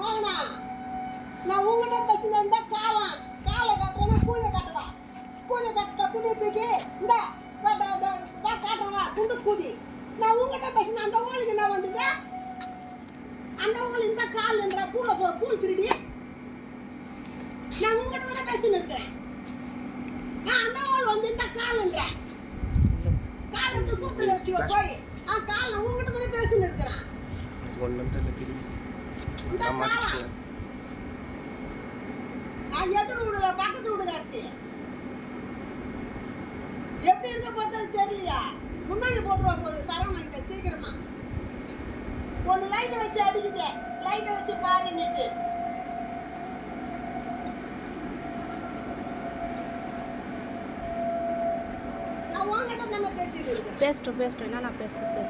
மோகனா, நான் உங்ககிட்ட பேசினேன். இந்த காலம் காலை கட்டுறேன்னா கூலியை கட்டுவா. கூலியை கட்டுற துணியை தூக்கி இந்த காட்டுறவா துண்டு கூதி. நான் உங்ககிட்ட பேசினேன். அந்த ஊருக்கு என்ன வந்தது? அந்த ஊரில் இந்த கால்ன்ற பூல் திருடி நான் உங்ககிட்ட தானே பேசின்னு இருக்கிறேன். அந்த ஊர் வந்து இந்த கால்ன்ற கால் எடுத்து சூத்துல வச்சு போய் கால் நான் உங்ககிட்ட தானே பேசின்னு இருக்கிறேன். இந்த காலம் எதிர் வீடுல பக்கத்து வீடுகாச்சு எப்படி இருக்க பார்த்தது தெரியலையா? முன்னாடி போட்டுருவா போகுது சரவணகிட்ட சீக்கிரமா. ஒன்று லைட்டை வச்சு அடிக்குது, லைட்டை வச்சு பாரு நிட்டு. நான் உங்ககிட்ட தானே பேசிட்டு இருக்கேன். பேசிட்டோம் என்ன நான் பேசுறேன்.